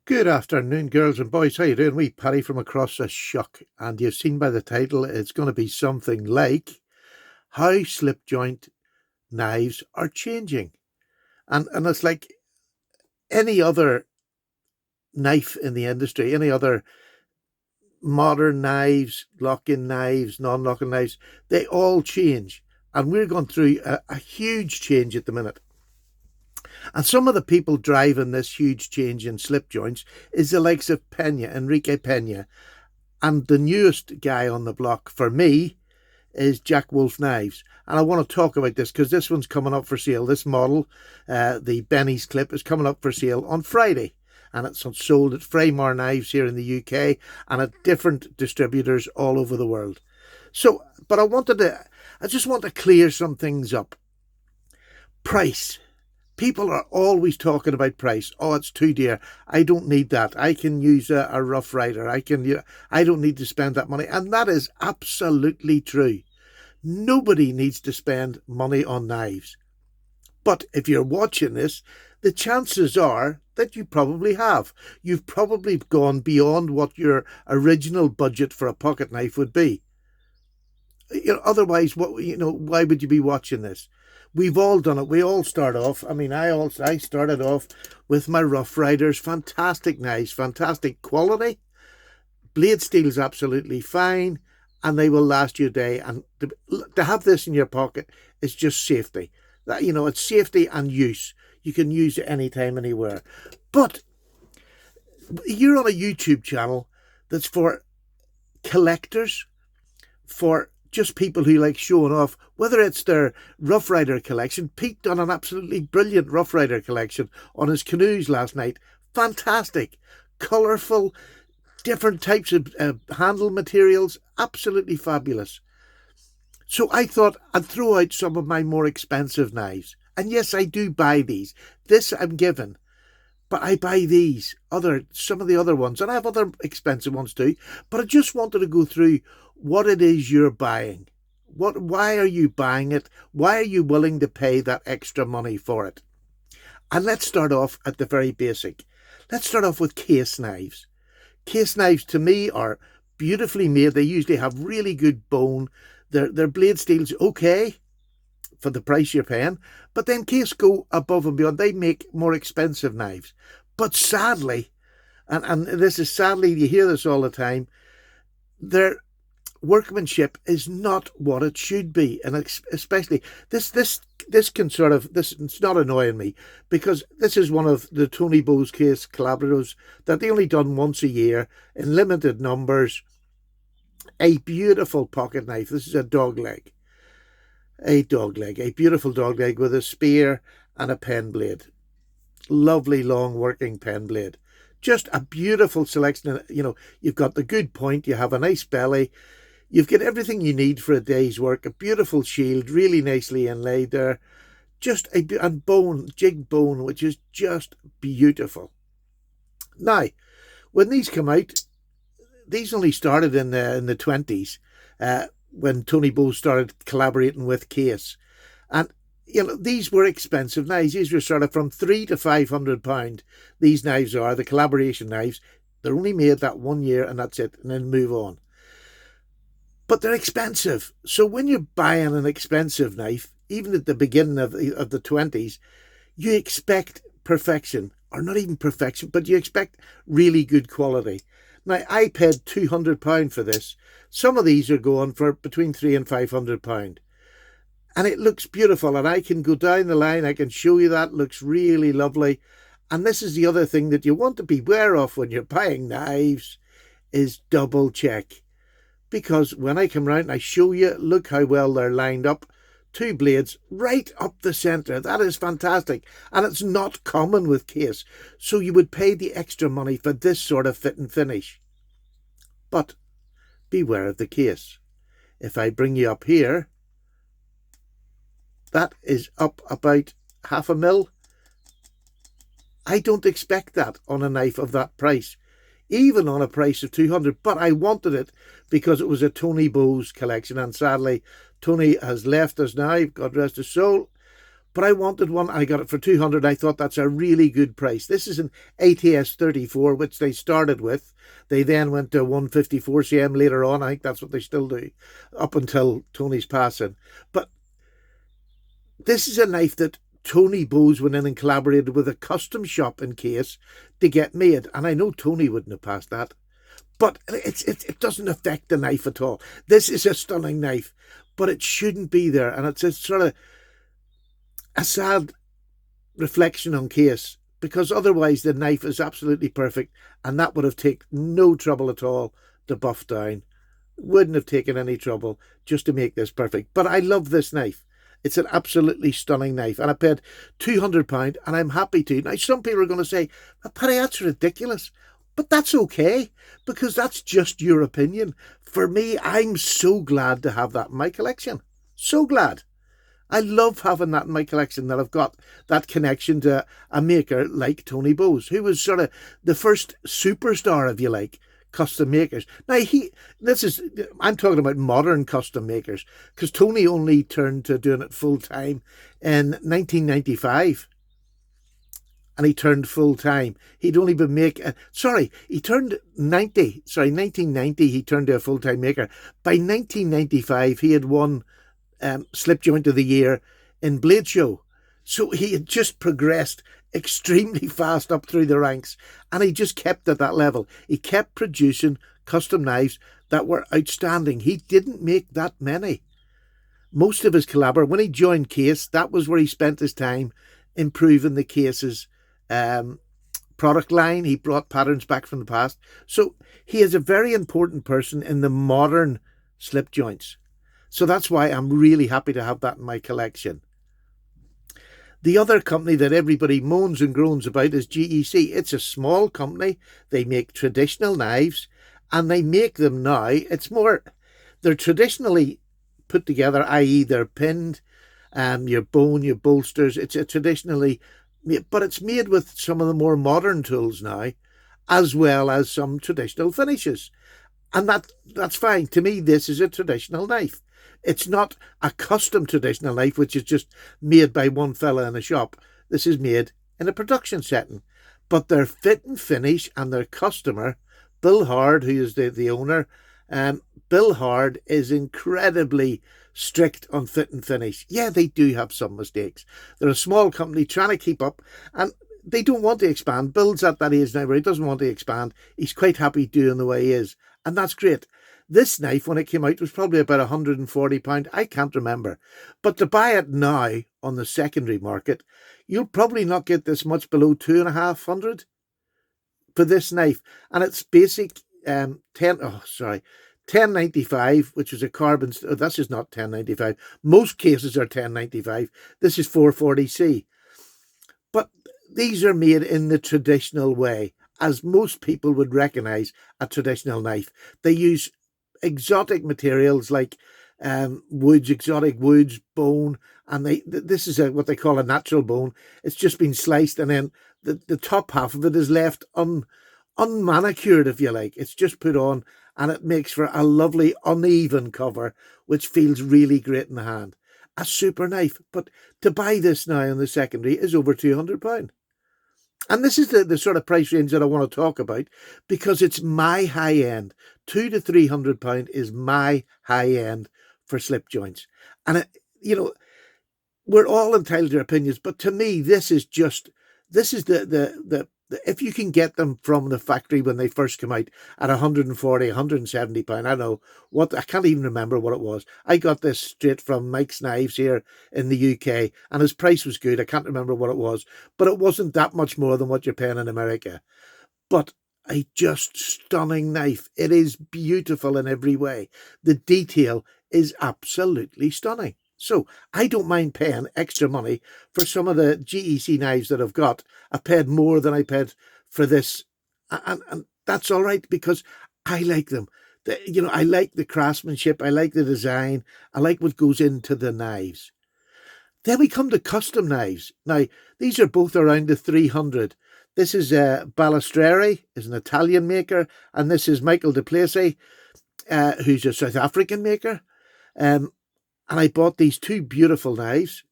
Good afternoon, girls and boys. How you doing? We Paddy from across the shuck, and you've seen by the title, it's going to be something like how slip joint knives are changing, and it's like any other knife in the industry, any other modern knives, lock-in knives, non-lock-in knives, they all change, and we're going through a huge change at the minute. And some of the people driving this huge change in slip joints is the likes of Enrique Pena. And the newest guy on the block for me is Jack Wolf Knives. And I want to talk about this because this one's coming up for sale. This model, the Benny's clip, is coming up for sale on Friday. And it's sold at Fraymar Knives here in the UK and at different distributors all over the world. So, but I just want to clear some things up. Price. People are always talking about price. Oh, it's too dear. I don't need that. I can use a Rough Rider. I don't need to spend that money. And that is absolutely true. Nobody needs to spend money on knives. But if you're watching this, the chances are that you probably have. You've probably gone beyond what your original budget for a pocket knife would be. Otherwise, why would you be watching this? We've all done it. We all start off. I mean, I started off with my Rough Riders. Fantastic knives, fantastic quality. Blade steel's absolutely fine, and they will last you a day. And to have this in your pocket is just safety. It's safety and use. You can use it anytime, anywhere. But you're on a YouTube channel that's for collectors, for just people who like showing off, whether it's their Rough Rider collection. Pete done an absolutely brilliant Rough Rider collection on his canoes last night. Fantastic, colourful, different types of handle materials, absolutely fabulous. So I thought I'd throw out some of my more expensive knives. And yes, I do buy these. This I'm given. But I buy some of the other ones, and I have other expensive ones too. But I just wanted to go through what it is you're buying. Why are you buying it? Why are you willing to pay that extra money for it? And let's start off at the very basic. Let's start off with case knives. Case knives to me are beautifully made. They usually have really good bone. Their blade steel's okay for the price you're paying, but then Case go above and beyond. They make more expensive knives. But sadly, and this is sadly, you hear this all the time, their workmanship is not what it should be. And especially this can it's not annoying me, because this is one of the Tony Bose Case collaboratives that they only done once a year in limited numbers. A beautiful pocket knife. This is a beautiful dog leg with a spear and a pen blade. Lovely long working pen blade. Just a beautiful selection. You've got the good point, you have a nice belly, you've got everything you need for a day's work, a beautiful shield, really nicely inlaid there. Just and bone, jig bone, which is just beautiful. Now, when these come out, these only started in the 20s. When Tony Bose started collaborating with Case. And, these were expensive knives. These were sort of from £300 to £500. These knives are the collaboration knives. They're only made that 1 year and that's it, and then move on. But they're expensive. So when you're buying an expensive knife, even at the beginning of the 20s, you expect perfection, or not even perfection, but you expect really good quality. Now, I paid £200 for this. Some of these are going for between £300 and £500. And it looks beautiful. And I can go down the line. I can show you that. It looks really lovely. And this is the other thing that you want to beware of when you're buying knives, is double check. Because when I come round and I show you, look how well they're lined up. 2 blades right up the centre. That is fantastic. And it's not common with Case. So you would pay the extra money for this sort of fit and finish. But beware of the Case. If I bring you up here, that is up about £0.5 mm. I don't expect that on a knife of that price. Even on a price of £200. But I wanted it because it was a Tony Bose collection. And sadly, Tony has left us now, God rest his soul. but I wanted one. I got it for 200. I thought that's a really good price. This is an ATS 34, which they started with. They then went to 154 cm later on. I think that's what they still do up until Tony's passing. But this is a knife that Tony Bose went in and collaborated with a custom shop in Case to get made. And I know Tony wouldn't have passed that. But it doesn't affect the knife at all. This is a stunning knife, but it shouldn't be there. And it's a sort of a sad reflection on Case, because otherwise the knife is absolutely perfect, and that would have taken no trouble at all to buff down. Wouldn't have taken any trouble just to make this perfect. But I love this knife. It's an absolutely stunning knife, and I paid £200, and I'm happy to. Now, some people are going to say, Paddy, that's ridiculous. But that's okay, because that's just your opinion. For me, I'm so glad to have that in my collection. So glad. I love having that in my collection, that I've got that connection to a maker like Tony Bose, who was sort of the first superstar, if you like, custom makers. Now, I'm talking about modern custom makers, because Tony only turned to doing it full time in 1995. And he turned full time. He'd only been he turned 90. 1990, he turned to a full time maker. By 1995, he had won Slipjoint of the Year in Blade Show. So he had just progressed extremely fast up through the ranks, and he just kept at that level. He kept producing custom knives that were outstanding. He didn't make that many. Most of his when he joined Case, that was where he spent his time improving the Case's product line. He brought patterns back from the past. So he is a very important person in the modern slip joints. So that's why I'm really happy to have that in my collection. The other company that everybody moans and groans about is JWK. It's a small company. They make traditional knives, and they make them now. They're traditionally put together, i.e. they're pinned, your bone, your bolsters. It's traditionally, but it's made with some of the more modern tools now, as well as some traditional finishes. And that's fine. To me, this is a traditional knife. It's not a custom traditional knife, which is just made by one fella in a shop. This is made in a production setting. But their fit and finish, and their customer, Bill Hard, who is the owner, Bill Hard is incredibly strict on fit and finish. Yeah, they do have some mistakes. They're a small company trying to keep up, and they don't want to expand. Bill's at that age now where he doesn't want to expand. He's quite happy doing the way he is, and that's great. This knife, when it came out, was probably about £140. I can't remember. But to buy it now on the secondary market, you'll probably not get this much below £250 for this knife. And it's basic £10.95, which is a carbon. Oh, this is not £10.95. Most cases are £10.95. This is 440C. But these are made in the traditional way, as most people would recognize a traditional knife. They use exotic materials like exotic woods, bone, and this is what they call a natural bone. It's just been sliced, and then the top half of it is left unmanicured, if you like. It's just put on, and it makes for a lovely uneven cover, which feels really great in the hand. A super knife. But to buy this now in the secondary is over £200. And this is the sort of price range that I want to talk about, because it's my high end. £200 to £300 is my high end for slip joints. And, we're all entitled to our opinions, but to me, this is the if you can get them from the factory when they first come out at £140, £170, I don't know I can't even remember what it was. I got this straight from Mike's Knives here in the UK, and his price was good. I can't remember what it was, but it wasn't that much more than what you're paying in America. But a just stunning knife. It is beautiful in every way. The detail is absolutely stunning. So I don't mind paying extra money for some of the JWK knives that I've got. I paid more than I paid for this, and that's all right, because I like them. I like the craftsmanship. I like the design. I like what goes into the knives. Then we come to custom knives. Now, these are both around the 300. This is Balestrieri, is an Italian maker, and this is Michael Duplessis, who's a South African maker. And I bought these two beautiful knives,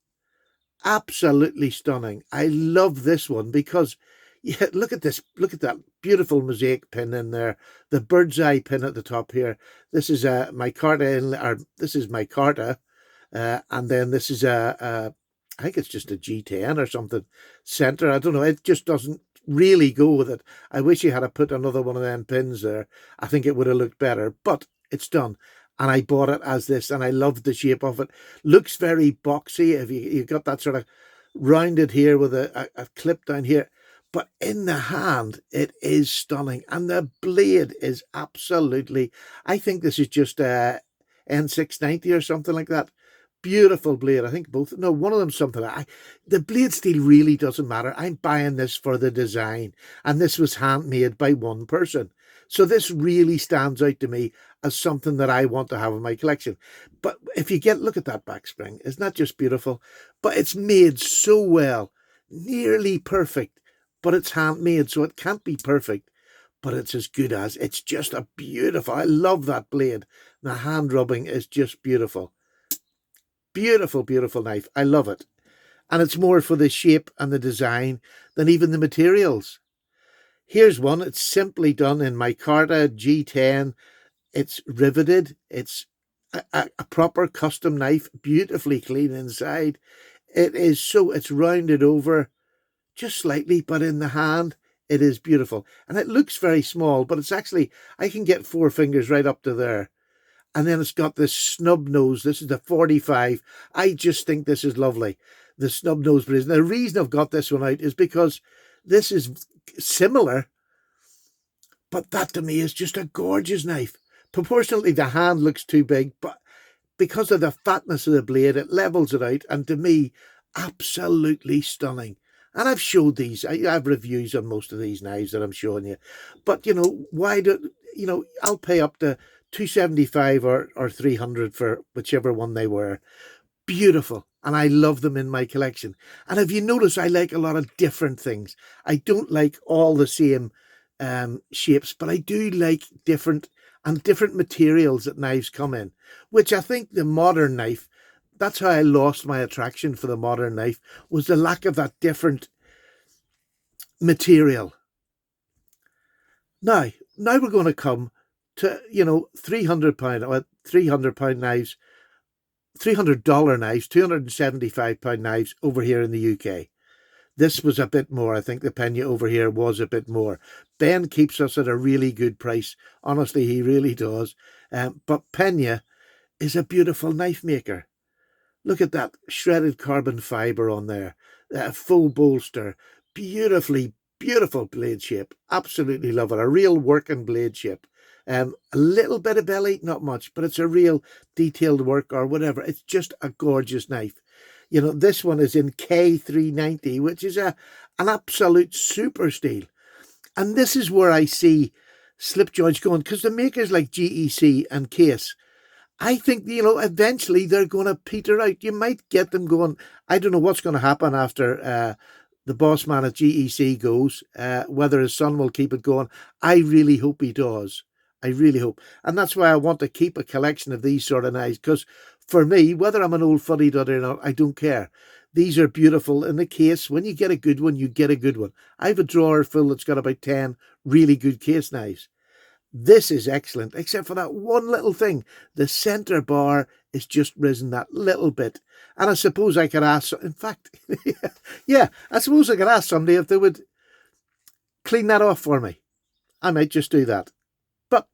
Absolutely stunning. I love this one because, yeah, look at this. Look at that beautiful mosaic pin in there. The bird's eye pin at the top here. This is a micarta, or this is micarta, and then this is I think it's just a G10 or something center. I don't know. It just doesn't really go with it. I wish you had to put another one of them pins there. I think it would have looked better, but it's done. And I bought it as this, and I love the shape of it. Looks very boxy. If you've got that sort of rounded here with a clip down here. But in the hand, it is stunning. And the blade is absolutely, I think this is just a N690 or something like that. Beautiful blade. I think both. No, one of them's something. The blade steel really doesn't matter. I'm buying this for the design. And this was handmade by one person. So this really stands out to me as something that I want to have in my collection. But if you look at that back spring, isn't that just beautiful? But it's made so well, nearly perfect, but it's handmade, so it can't be perfect, but it's as good as. It's just a beautiful, I love that blade. The hand rubbing is just beautiful. Beautiful, beautiful knife. I love it. And it's more for the shape and the design than even the materials. Here's one. It's simply done in micarta G10. It's riveted. It's a proper custom knife, beautifully clean inside. It's rounded over just slightly, but in the hand, it is beautiful. And it looks very small, but it's actually, I can get 4 fingers right up to there. And then it's got this snub nose. This is the 45. I just think this is lovely. The snub nose brazen. The reason I've got this one out is because this is similar, but that to me is just a gorgeous knife. Proportionately, the hand looks too big, but because of the fatness of the blade, it levels it out. And to me, absolutely stunning. And I've showed these. I have reviews on most of these knives that I'm showing you. But, I'll pay up to $275 or $300 for whichever one they were. Beautiful. And I love them in my collection. And if you notice, I like a lot of different things. I don't like all the same shapes, but I do like different materials that knives come in, which I think the modern knife, that's how I lost my attraction for the modern knife, was the lack of that different material. Now we're going to come to, £300 or £300 knives, $300 knives, £275 knives over here in the UK. This was a bit more. I think the Pena over here was a bit more. Ben keeps us at a really good price. Honestly, he really does. But Pena is a beautiful knife maker. Look at that shredded carbon fibre on there. Faux bolster. Beautiful blade shape. Absolutely love it. A real working blade shape. A little bit of belly, not much, but it's a real detailed work or whatever. It's just a gorgeous knife. This one is in K390, which is an absolute super steel. And this is where I see slip joints going, because the makers like JWK and Case, I think, eventually they're going to peter out. You might get them going. I don't know what's going to happen after the boss man at JWK goes, whether his son will keep it going. I really hope he does. I really hope. And that's why I want to keep a collection of these sort of knives, because for me, whether I'm an old fuddy-duddy or not, I don't care. These are beautiful in the case. When you get a good one, you get a good one. I have a drawer full that's got about 10 really good case knives. This is excellent, except for that one little thing. The center bar is just risen that little bit. And I suppose I could ask, in fact, yeah, I suppose I could ask somebody if they would clean that off for me. I might just do that. But,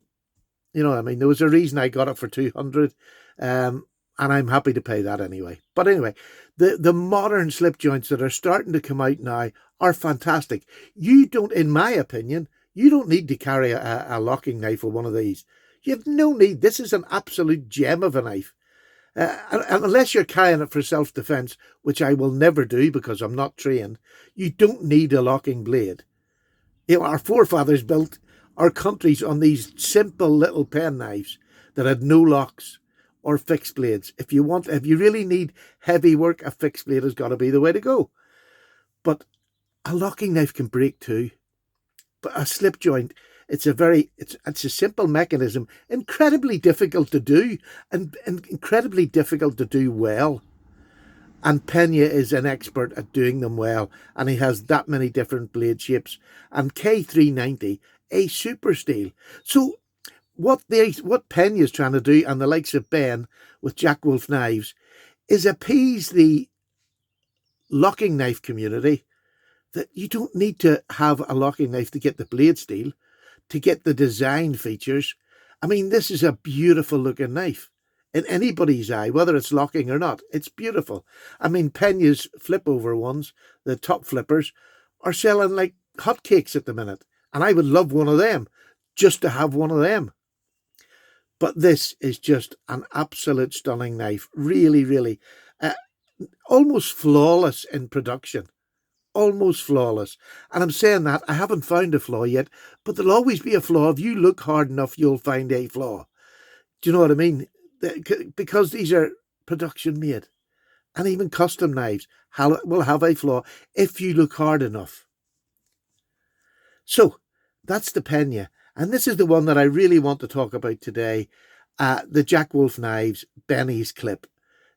there was a reason I got it for 200, and I'm happy to pay that anyway. But anyway, the modern slip joints that are starting to come out now are fantastic. You don't, in my opinion, you don't need to carry a locking knife with one of these. You have no need. This is an absolute gem of a knife. Unless you're carrying it for self-defense, which I will never do because I'm not trained, you don't need a locking blade. Our forefathers built our countries on these simple little pen knives that had no locks or fixed blades. If you really need heavy work, a fixed blade has got to be the way to go. But a locking knife can break too. But a slip joint, it's a simple mechanism, incredibly difficult to do and incredibly difficult to do well. And Pena is an expert at doing them well, and he has that many different blade shapes. And K390, a super steel. So what Pena is trying to do, and the likes of Ben with Jack Wolf knives, is appease the locking knife community that you don't need to have a locking knife to get the blade steel, to get the design features. I mean, this is a beautiful looking knife in anybody's eye, whether it's locking or not. It's beautiful. I mean, Pena's flip over ones, the top flippers, are selling like hotcakes at the minute. And I would love one of them, just to have one of them. But this is just an absolute stunning knife. Really, really. Almost flawless in production. Almost flawless. And I'm saying that, I haven't found a flaw yet, but there'll always be a flaw. If you look hard enough, you'll find a flaw. Do you know what I mean? Because these are production made. And even custom knives will have a flaw if you look hard enough. So that's the Pena. And this is the one that I really want to talk about today. The Jack Wolf Knives Benny's clip.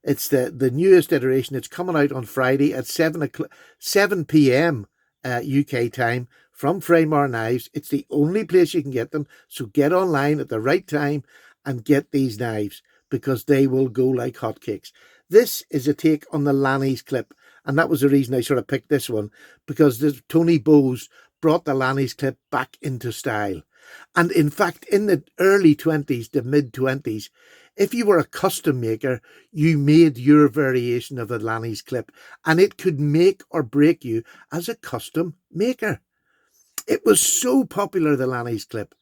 It's the newest iteration. It's coming out on Friday at 7 p.m. UK time from Fraymar Knives. It's the only place you can get them. So get online at the right time and get these knives, because they will go like hotcakes. This is a take on the Lanny's clip. And that was the reason I sort of picked this one, because Tony Bose brought the Lanny's clip back into style. And in fact, in the early 20s, the mid 20s, if you were a custom maker, you made your variation of the Lanny's clip, and it could make or break you as a custom maker. It was so popular, the Lanny's clip,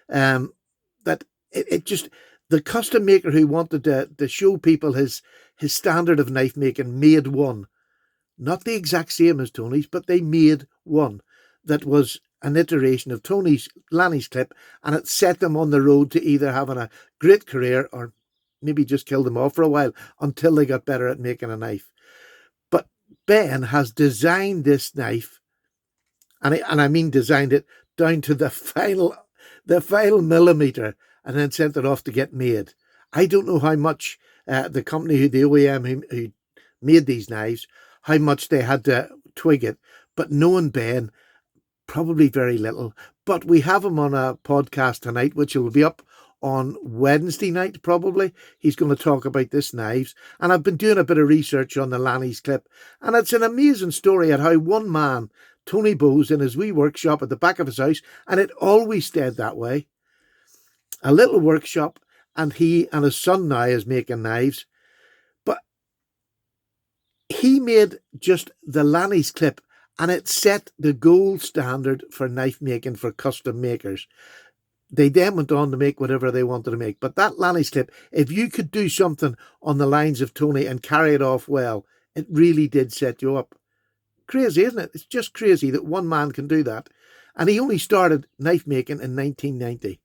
that it just, the custom maker who wanted to show people his standard of knife making made one. Not the exact same as Tony's, but they made one that was an iteration of Tony's Lanny's clip, and it set them on the road to either having a great career or maybe just killed them off for a while until they got better at making a knife. But Ben has designed this knife, and I mean designed it down to the final millimeter, and then sent it off to get made. I don't know how much the company, the OEM who made these knives, how much they had to twig it, but knowing Ben, probably very little. But we have him on a podcast tonight, which will be up on Wednesday night, probably. He's going to talk about this knives. And I've been doing a bit of research on the Lanny's clip. And it's an amazing story at how one man, Tony Bose, in his wee workshop at the back of his house, and it always stayed that way, a little workshop, and he and his son now is making knives. But he made just the Lanny's clip, and it set the gold standard for knife making for custom makers. They then went on to make whatever they wanted to make. But that Lanny's clip, if you could do something on the lines of Tony and carry it off well, it really did set you up. Crazy, isn't it? It's just crazy that one man can do that. And he only started knife making in 1990.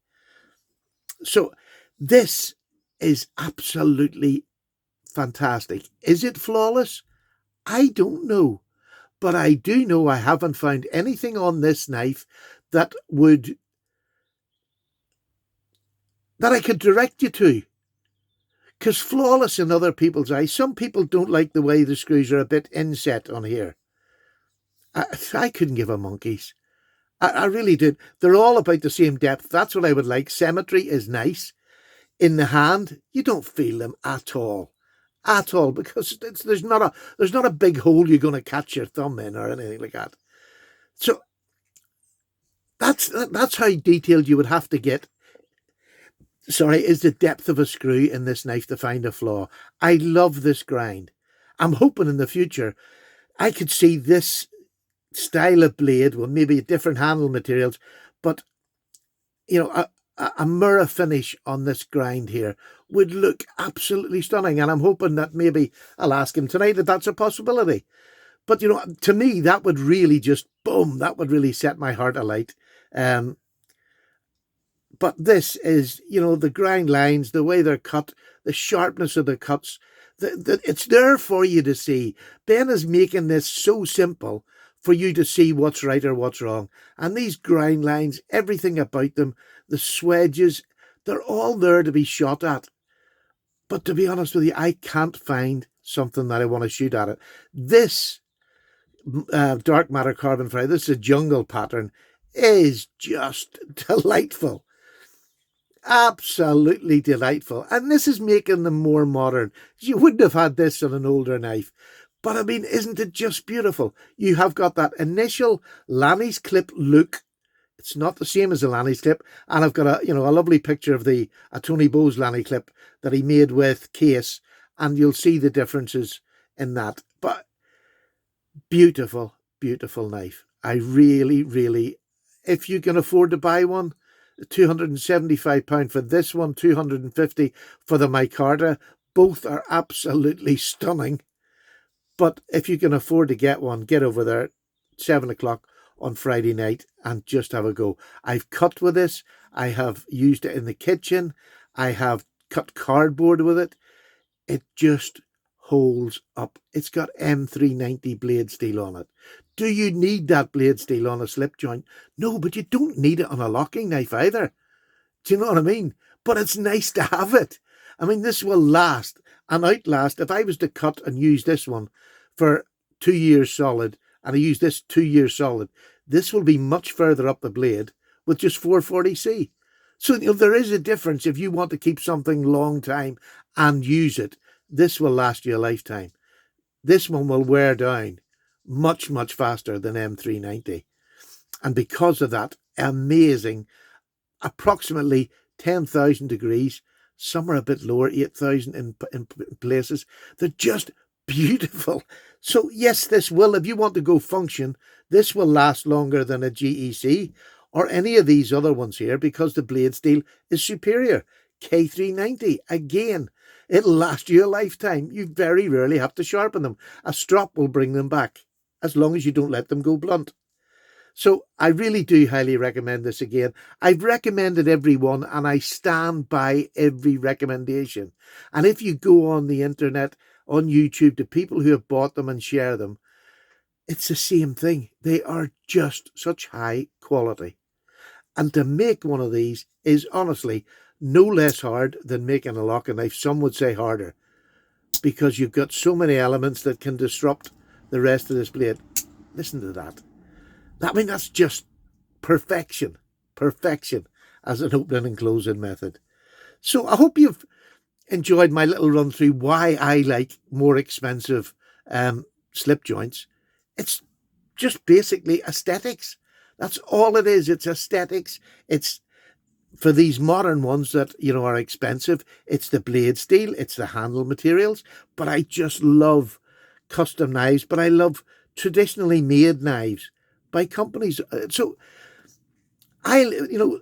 So this is absolutely fantastic. Is it flawless? I don't know. But I do know I haven't found anything on this knife that I could direct you to. Because flawless in other people's eyes, some people don't like the way the screws are a bit inset on here. I couldn't give a monkeys. I really did. They're all about the same depth. That's what I would like. Symmetry is nice. In the hand, you don't feel them at all. At all, because there's not a big hole you're going to catch your thumb in or anything like that. So that's how detailed you would have to get. Sorry, is the depth of a screw in this knife to find a flaw. I love this grind. I'm hoping in the future I could see this style of blade with maybe different handle materials, but a mirror finish on this grind here would look absolutely stunning. And I'm hoping that maybe I'll ask him tonight if that's a possibility. But, to me, that would really just, boom, that would really set my heart alight. But this is, the grind lines, the way they're cut, the sharpness of the cuts, it's there for you to see. Ben is making this so simple for you to see what's right or what's wrong. And these grind lines, everything about them, the swedges, they're all there to be shot at. But to be honest with you, I can't find something that I want to shoot at it. This dark matter carbon fiber, this is a jungle pattern, is just delightful. Absolutely delightful. And this is making them more modern. You wouldn't have had this on an older knife. But I mean, isn't it just beautiful? You have got that initial Lanny's clip look. It's not the same as a Lanny's clip. And I've got a lovely picture of a Tony Bose Lanny clip that he made with case. And you'll see the differences in that. But beautiful, beautiful knife. I really, really, if you can afford to buy one, £275 for this one, £250 for the micarta. Both are absolutely stunning. But if you can afford to get one, get over there 7 o'clock on Friday night and just have a go. I've cut with this. I have used it in the kitchen. I have cut cardboard with it. It just holds up. It's got M390 blade steel on it. Do you need that blade steel on a slip joint? No, but you don't need it on a locking knife either. Do you know what I mean? But it's nice to have it. I mean, this will last and outlast. If I was to cut and use this one for 2 years solid, and I use this 2 years solid, this will be much further up the blade with just 440C. So there is a difference if you want to keep something long time and use it. This will last you a lifetime. This one will wear down much, much faster than M390. And because of that, amazing, approximately 10,000 degrees, some are a bit lower, 8,000 in places. They're just beautiful. So yes, this will, if you want to go function, this will last longer than a GEC or any of these other ones here because the blade steel is superior. K390, again, it'll last you a lifetime. You very rarely have to sharpen them. A strop will bring them back, as long as you don't let them go blunt. So I really do highly recommend this again. I've recommended every one and I stand by every recommendation. And if you go on the internet, on YouTube, to people who have bought them and share them, it's the same thing. They are just such high quality. And to make one of these is honestly no less hard than making a locking knife. Some would say harder, because you've got so many elements that can disrupt the rest of this blade. Listen to that. I mean, that's just perfection. Perfection as an opening and closing method. So I hope you've enjoyed my little run through why I like more expensive slip joints. It's just basically aesthetics. That's all it is. It's aesthetics. It's for these modern ones that, are expensive. It's the blade steel. It's the handle materials. But I just love custom knives. But I love traditionally made knives by companies. So £200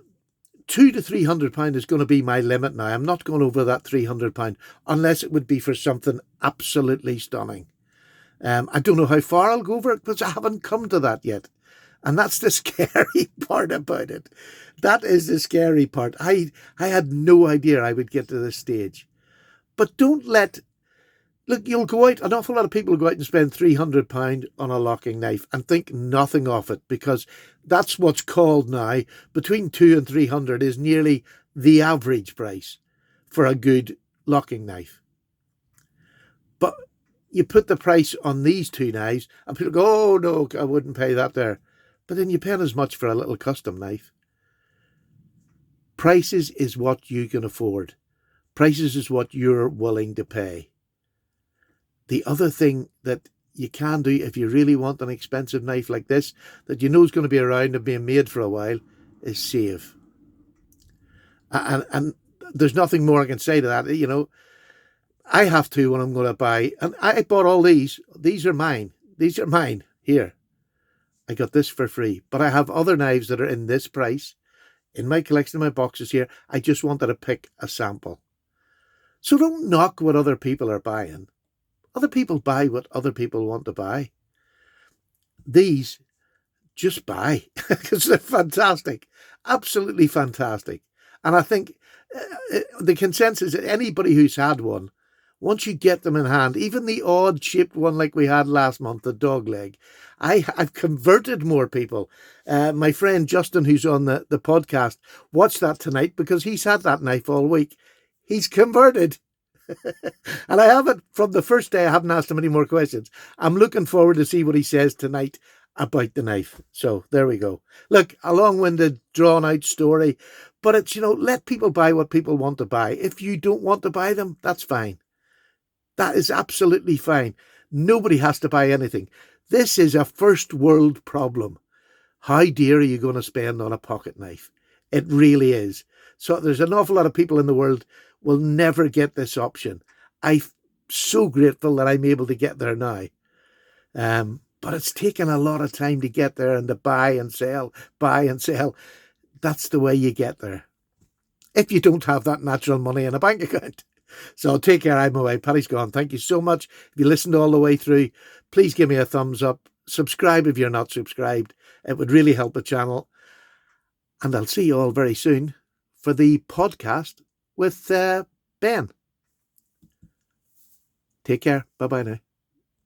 to £300 is going to be my limit now. I'm not going over that £300 unless it would be for something absolutely stunning. I don't know how far I'll go over it because I haven't come to that yet. And that's the scary part about it. That is the scary part. I had no idea I would get to this stage. But don't let... Look, you'll go out, an awful lot of people go out and spend £300 on a locking knife and think nothing of it, because that's what's called now. Between 200 and 300 is nearly the average price for a good locking knife. But you put the price on these two knives and people go, oh no, I wouldn't pay that there. But then you're paying as much for a little custom knife. Prices is what you can afford. Prices is what you're willing to pay. The other thing that you can do if you really want an expensive knife like this, that you know is going to be around and being made for a while, is save. And there's nothing more I can say to that. I have to when I'm going to buy. And I bought all these. These are mine. These are mine. Here. I got this for free. But I have other knives that are in this price in my collection of my boxes here. I just wanted to pick a sample. So don't knock what other people are buying. Other people buy what other people want to buy. These, just buy, because they're fantastic. Absolutely fantastic. And I think the consensus is anybody who's had one, once you get them in hand, even the odd-shaped one like we had last month, the dog leg, I've converted more people. My friend Justin, who's on the podcast, watched that tonight because he's had that knife all week. He's converted. And I haven't, from the first day, I haven't asked him any more questions. I'm looking forward to see what he says tonight about the knife. So there we go. Look, a long-winded, drawn-out story, but it's, let people buy what people want to buy. If you don't want to buy them, that's fine. That is absolutely fine. Nobody has to buy anything. This is a first world problem. How dear are you going to spend on a pocket knife? It really is. So there's an awful lot of people in the world will never get this option. I'm so grateful that I'm able to get there now. But it's taken a lot of time to get there and to buy and sell, buy and sell. That's the way you get there. If you don't have that natural money in a bank account. So take care. I'm away. Paddy's gone. Thank you so much. If you listened all the way through, please give me a thumbs up. Subscribe if you're not subscribed. It would really help the channel. And I'll see you all very soon for the podcast with Ben. Take care. Bye-bye now.